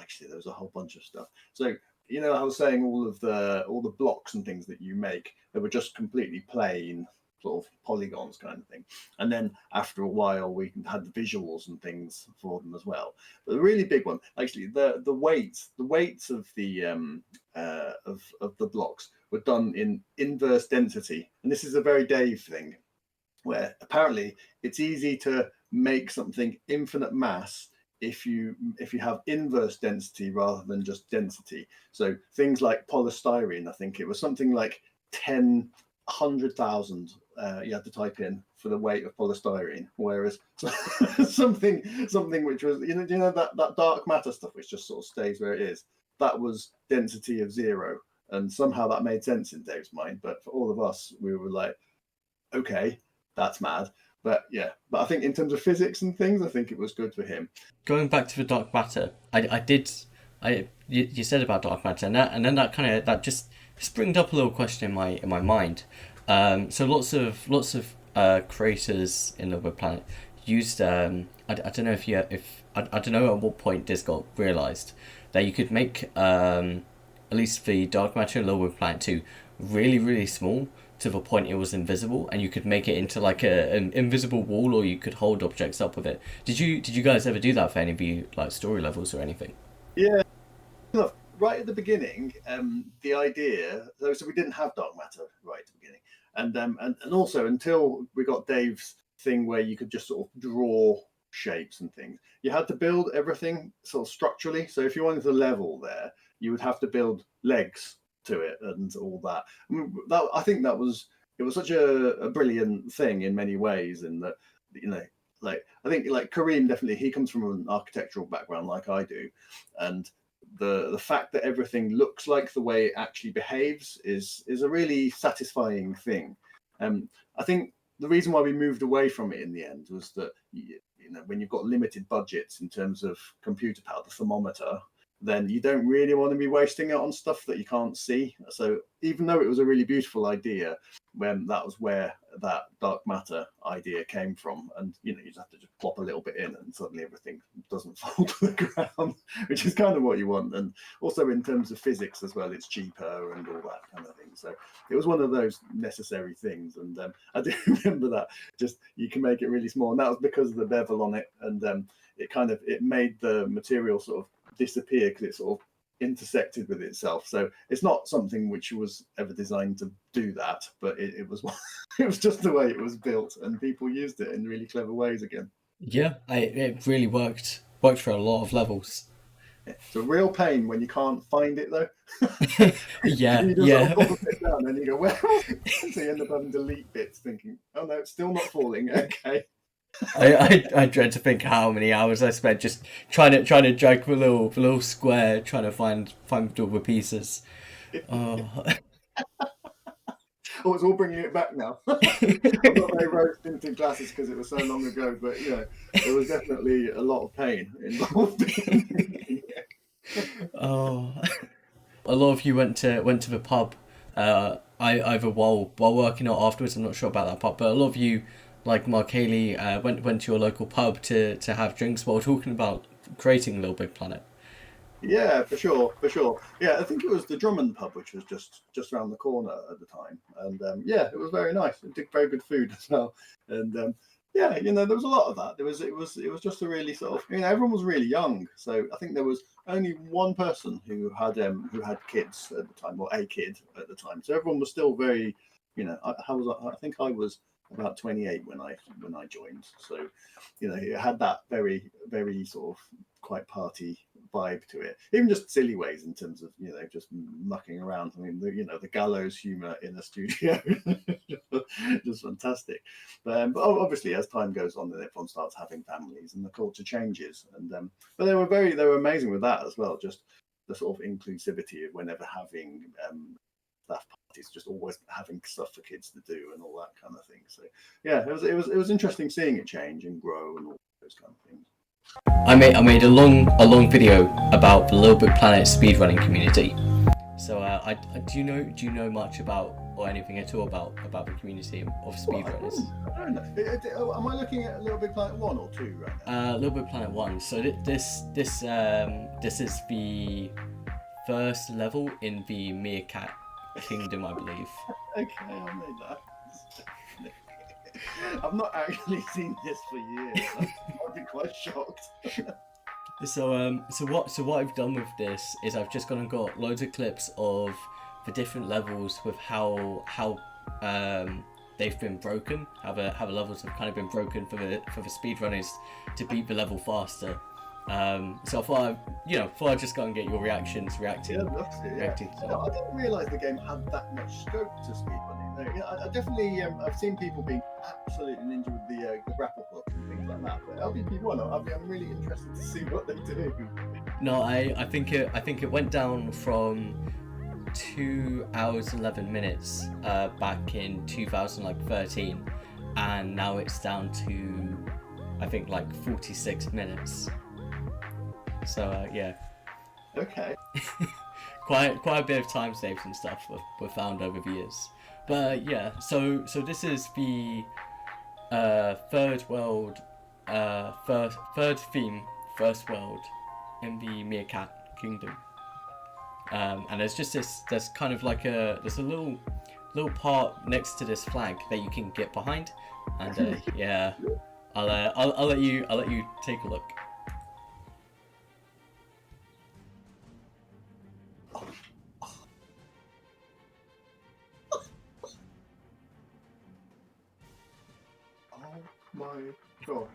actually there was a whole bunch of stuff. So I was saying all the blocks and things that you make, they were just completely plain sort of polygons kind of thing. And then after a while we had the visuals and things for them as well. But the really big one, actually, the weights of the of the blocks were done in inverse density. And this is a very Dave thing, where apparently it's easy to make something infinite mass if you have inverse density rather than just density. So things like polystyrene, I think it was something like 100,000 you had to type in for the weight of polystyrene, whereas something which was that dark matter stuff which just sort of stays where it is, that was density of 0. And somehow that made sense in Dave's mind, but for all of us, we were like, okay, that's mad. But I think in terms of physics and things, I think it was good for him. Going back to the dark matter, you said about dark matter, and then that just springed up a little question in my mind. So lots of creators in LittleBigPlanet used I don't know I don't know at what point this got realized that you could make at least the dark matter in LittleBigPlanet 2 really, really small, to the point it was invisible, and you could make it into like an invisible wall, or you could hold objects up with it. Did you guys ever do that for any of you, like, story levels or anything? Yeah, look, right at the beginning, the idea, so we didn't have dark matter right at the beginning, and also until we got Dave's thing where you could just sort of draw shapes and things, you had to build everything sort of structurally. So if you wanted to level there, you would have to build legs to it and all that. I think it was such a brilliant thing in many ways, in that, like, I think, like, Kareem, definitely, he comes from an architectural background like I do, and the fact that everything looks like the way it actually behaves is a really satisfying thing. I think the reason why we moved away from it in the end was that when you've got limited budgets in terms of computer power, the thermometer, then you don't really want to be wasting it on stuff that you can't see. So even though it was a really beautiful idea, that was where that dark matter idea came from. And you just have to just plop a little bit in, and suddenly everything doesn't fall to the ground, which is kind of what you want. And also in terms of physics as well, it's cheaper and all that kind of thing. So it was one of those necessary things. And I do remember that just you can make it really small, and that was because of the bevel on it. And it made the material sort of disappear because it sort of intersected with itself. So it's not something which was ever designed to do that, but it was it was just the way it was built, and people used it in really clever ways again. Yeah, it really worked for a lot of levels. It's a real pain when you can't find it, though. Yeah, You just sort of pop a bit down and you go, where was it? So you end up having to delete bits, thinking, oh no, it's still not falling. Okay. I dread to think how many hours I spent just trying to drag the little square, trying to find all the pieces. Oh. Oh, it's all bringing it back now. I'm not very rose tinted glasses because it was so long ago, but there was definitely a lot of pain involved in it. Oh. A lot of you went to the pub, either while working or afterwards. I'm not sure about that part, but a lot of you, like Mark Haley, went to your local pub to have drinks while talking about creating LittleBigPlanet. Yeah, for sure. Yeah, I think it was the Drummond pub, which was just around the corner at the time, and it was very nice. It did very good food as well, and yeah, there was a lot of that. It was just a really sort of, everyone was really young. So I think there was only one person who had kids at the time, or a kid at the time. So everyone was still very, I think I was about 28 when I joined. So, it had that very, very sort of quite party vibe to it. Even just silly ways in terms of, just mucking around. I mean, the gallows humor in the studio, just fantastic. But obviously, as time goes on, then everyone starts having families, and the culture changes. But they were amazing with that as well. Just the sort of inclusivity of whenever having staff parties, just always having stuff for kids to do and all that kind of thing. So yeah, it was interesting seeing it change and grow and all those kind of things. I made a long video about the LittleBigPlanet speedrunning community. So do you know much about, or anything at all about the community of speedrunners? I don't know. Am I looking at LittleBigPlanet 1 or 2 right now? LittleBigPlanet 1. So this is the first level in the Meerkat Kingdom, I believe. Okay, I made that. I've not actually seen this for years. I'd be quite shocked. So what I've done with this is I've just gone and got loads of clips of the different levels with how they've been broken, how the levels have kind of been broken for the speedrunners to beat the level faster. So I thought I'd just go and get your reacting. Yeah, I didn't realise the game had that much scope to speedrunning. I definitely I've seen people being absolutely ninja with the grapple hook and things like that. But LBP1, I'm really interested to see what they do. No, I think it went down from 2 hours 11 minutes back in 2013, and now it's down to I think like 46 minutes. So yeah. Okay. quite a bit of time saves and stuff were found over the years. But yeah, so this is the third world, third theme, first world in the Meerkat Kingdom. And there's kind of like there's a little part next to this flag that you can get behind, and yeah, I'll let you take a look. Oh my god.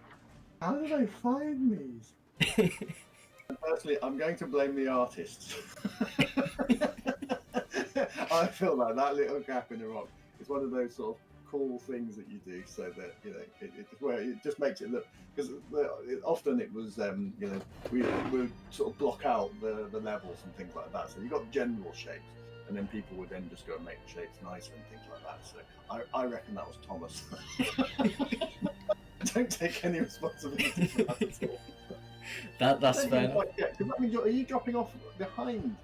How did I find these? Personally, I'm going to blame the artist. I feel like that little gap in the rock is one of those sort of cool things that you do so that, it just makes it look, because often it was, we would sort of block out the levels and things like that. So you got general shapes, and then people would then just go and make the shapes nicer and things like that. So I reckon that was Thomas. Don't take any responsibility for that at all. That's fair. Because that means are you dropping off behind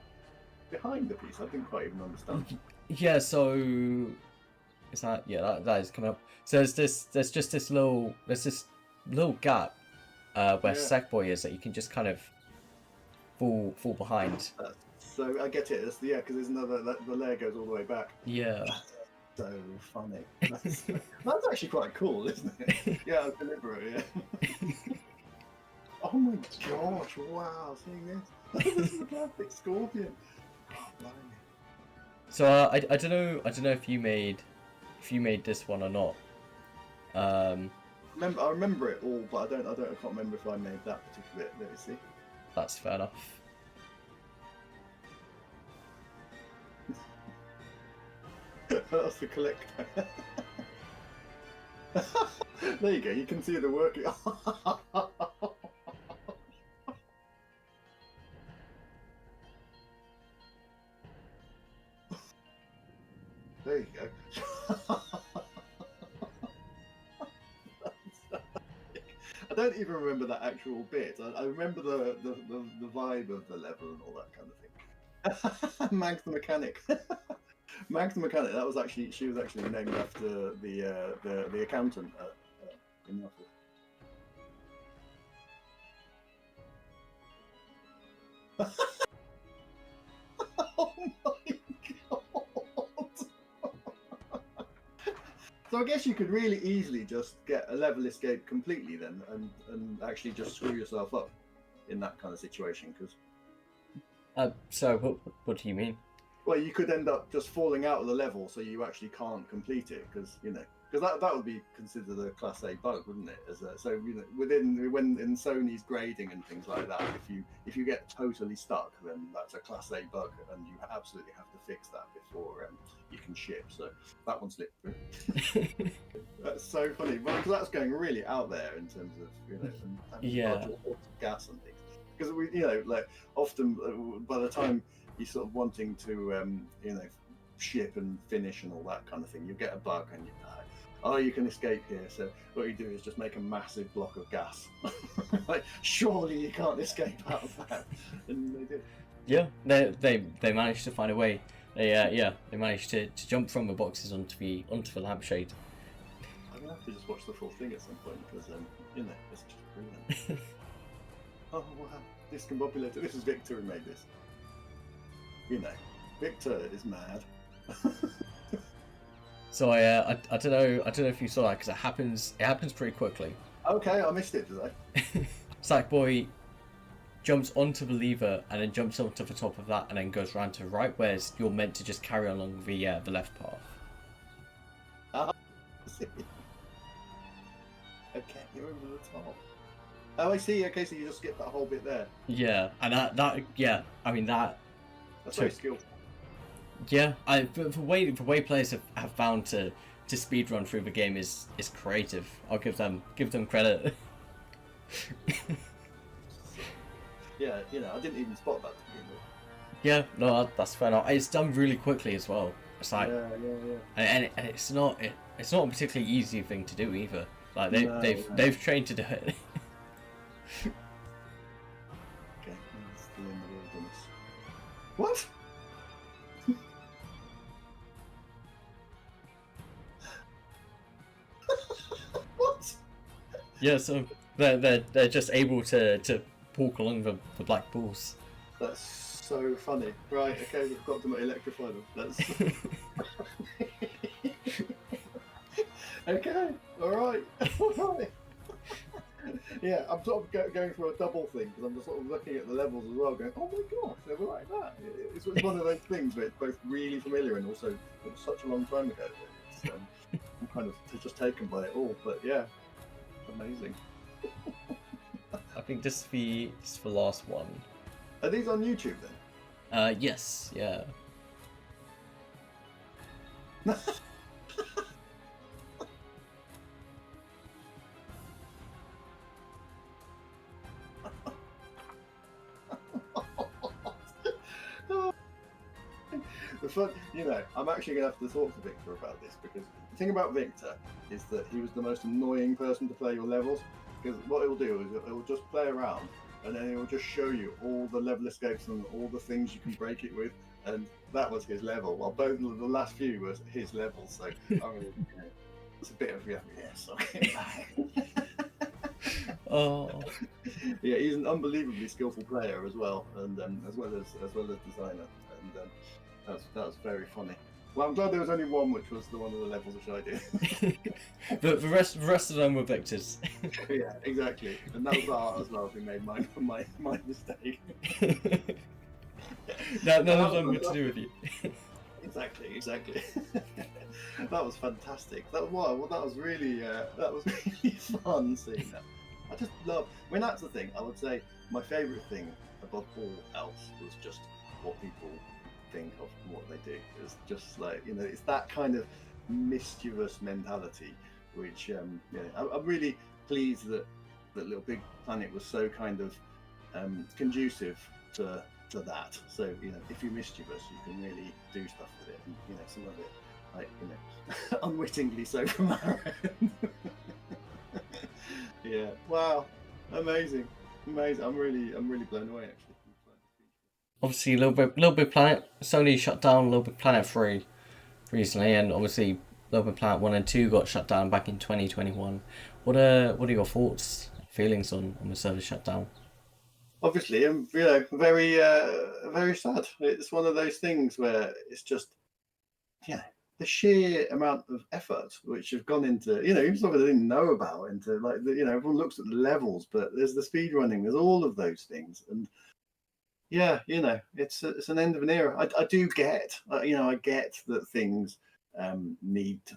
the piece? I didn't quite even understand. Yeah, so is that that is coming up. So there's just this little gap where Sackboy is that you can just kind of fall behind. So I get it. Because there's another, the layer goes all the way back. Yeah. So funny. That's actually quite cool, isn't it? Yeah, it's deliberate. Yeah. Oh my gosh! Wow, seeing this. This is a perfect scorpion. Oh, so I don't know if you made this one or not. I remember it all, but I can't remember if I made that particular bit. Let me see. That's fair enough. That's the collector. There you go. You can see the work. There you go. I don't even remember that actual bit. I remember the vibe of the level and all that kind of thing. Mags the mechanic. Mags the mechanic. She was actually named after the accountant in the office. Oh my god! So I guess you could really easily just get a level escape completely then, and actually just screw yourself up in that kind of situation. Because So what do you mean? well, you could end up just falling out of the level, so you actually can't complete it. Because that would be considered a Class A bug, wouldn't it? So within when in Sony's grading and things like that, if you get totally stuck, then that's a Class A bug, and you absolutely have to fix that before you can ship. So that one slipped through. That's so funny, because that's going really out there in terms of and having Yeah. gas and things. Because like often by the time you're sort of wanting to ship and finish and all that kind of thing, you get a bug and you die. Oh, you can escape here. So what you do is just make a massive block of gas. Like, surely you can't escape out of that, and they do. Yeah, they managed to find a way. They managed to jump from the boxes onto the lampshade. I'm gonna have to just watch the full thing at some point because it's just brilliant. Oh wow, discombobulator. This is Victor who made this. Victor is mad. So I don't know if you saw that, because it happens pretty quickly. Okay, I missed it, did I? Sackboy jumps onto the lever and then jumps onto the top of that and then goes round to the right, whereas you're meant to just carry along the left path. Okay, you're over the top. Oh, I see. Okay, so you just skip that whole bit there. Yeah, and that I mean that. That's very skillful. Yeah, the way players have found to speedrun through the game is creative. I'll give them credit. Yeah, I didn't even spot that to begin with. Yeah, no, that's fair enough. It's done really quickly as well. It's like, yeah. And it's not a particularly easy thing to do either. Like they've trained to do it. Okay, that's the end of the wilderness. What? What? Yeah, so they're just able to walk along the black balls. That's so funny. Right, okay, we've got to electrify them. That's okay. All right. Yeah, I'm sort of going through a double thing because I'm just sort of looking at the levels as well, going, "Oh my gosh, they were like that." It's one of those things where it's both really familiar and also it was such a long time ago. I'm kind of just taken by it all. But yeah, amazing. I think this is the last one. Are these on YouTube then? Yes, yeah. The fun, I'm actually going to have to talk to Victor about this because the thing about Victor is that he was the most annoying person to play your levels, because what he'll do is he'll just play around and then he'll just show you all the level escapes and all the things you can break it with, and that was his level, while both of the last few was his level. So I mean, it's a bit of yes, okay. Oh. Yeah, he's an unbelievably skillful player as well, and as well as designer, and that was very funny. Well, I'm glad there was only one, which was the one of the levels which I did. the rest of them were Victor's. Yeah, exactly, and that was Art as well who made my mistake. None of them were to do with you. Exactly. That was fantastic. That was really fun seeing that. I just love. I mean, that's the thing. I would say my favourite thing above all else was just what people think of what they do. It's just like it's that kind of mischievous mentality, which I'm really pleased that LittleBigPlanet was so kind of conducive to that. So if you're mischievous, you can really do stuff with it, and some of it, like unwittingly so from our end. Yeah. Wow. Amazing. I'm really blown away actually. Obviously, LittleBigPlanet. Sony shut down LittleBigPlanet 3 recently, and obviously LittleBigPlanet 1 and 2 got shut down back in 2021. What are your thoughts, feelings on the service shutdown? Obviously, I'm very very sad. It's one of those things where it's just the sheer amount of effort which have gone into, even stuff I didn't know about, into like everyone looks at the levels, but there's the speed running, there's all of those things, and yeah, it's an end of an era. I do get, I get that things need to,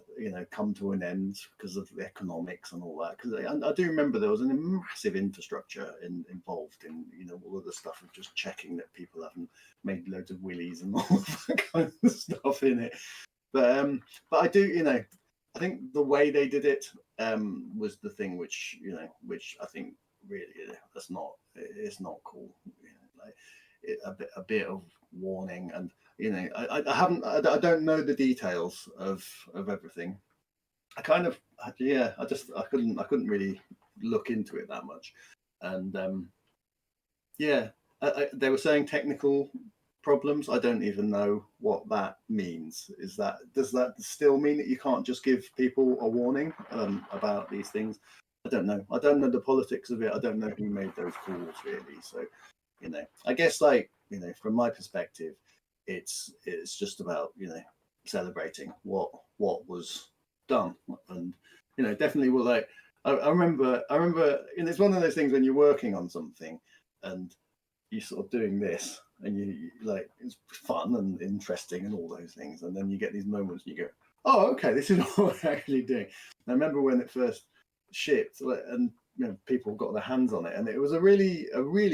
come to an end because of the economics and all that. Because I do remember there was a massive infrastructure involved in, all of the stuff of just checking that people haven't made loads of willies and all of that kind of stuff in it. But I do, I think the way they did it was the thing which I think really it's not cool. Like a bit of warning, and I don't know the details of everything. I couldn't really look into it that much, and they were saying technical problems. I don't even know what that means. Does that still mean that you can't just give people a warning about these things? I don't know. I don't know the politics of it. I don't know who made those calls really. So, I guess from my perspective, it's just about celebrating what was done, and definitely will like. I remember, and it's one of those things when you're working on something, and you're sort of doing this, and you like it's fun and interesting and all those things, and then you get these moments and you go, oh, okay, this is what we're actually doing. And I remember when it first shipped, and people got their hands on it, and it was a really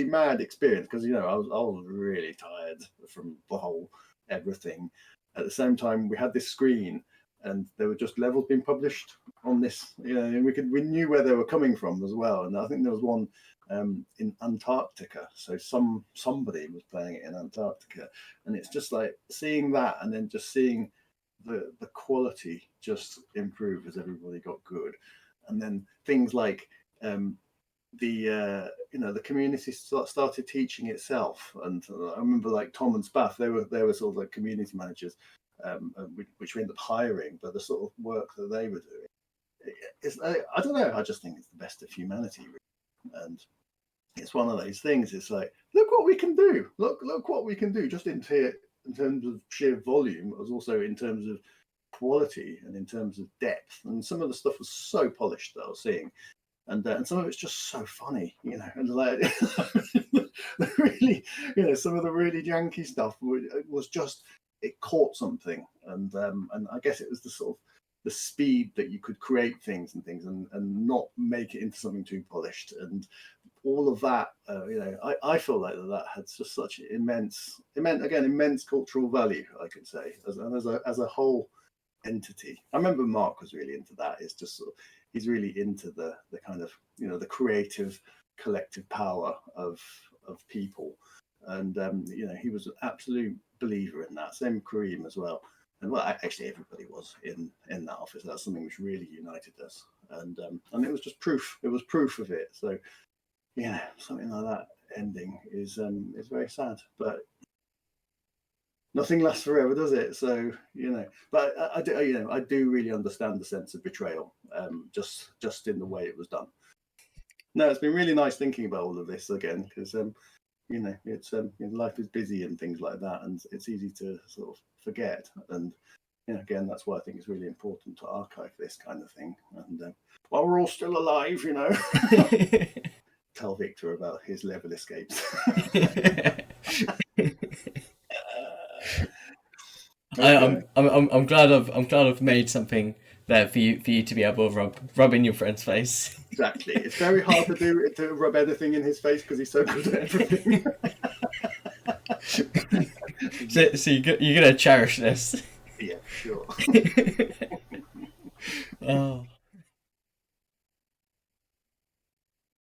mad experience because I was really tired from the whole everything. At the same time, we had this screen, and there were just levels being published on this, and we knew where they were coming from as well. And I think there was one in Antarctica, so somebody was playing it in Antarctica, and it's just like seeing that, and then just seeing the quality just improve as everybody got good, and then things like the community started teaching itself, and I remember like Tom and Spaff, they were sort of like community managers, which we ended up hiring, but the sort of work that they were doing, I don't know, I just think it's the best of humanity, really. And it's one of those things. It's like, look what we can do. Look what we can do, just in terms of sheer volume, as also in terms of quality and in terms of depth. And some of the stuff was so polished that I was seeing, and some of it's just so funny, and like really, some of the really janky stuff was just, it caught something, and I guess it was the sort of the speed that you could create things and not make it into something too polished, and all of that. I feel like that had just such immense cultural value, I could say, as a whole entity. I remember Mark was really into that. It's just sort of, he's really into the kind of the creative collective power of people, and he was an absolute believer in that. Same Kareem as well, and well, actually everybody was in that office. That's something which really united us, and it was just proof. It was proof of it. So something like that ending is very sad, but nothing lasts forever, does it? So but I do I do really understand the sense of betrayal, just in the way it was done. No, it's been really nice thinking about all of this again, because it's life is busy and things like that, and it's easy to sort of forget. And again, that's why I think it's really important to archive this kind of thing. And while we're all still alive, tell Victor about his level escapes. Okay. I'm glad I've made something there for you to be able to rub in your friend's face. Exactly. It's very hard to rub anything in his face because he's so good at everything. So you're gonna cherish this. Yeah, sure. Oh.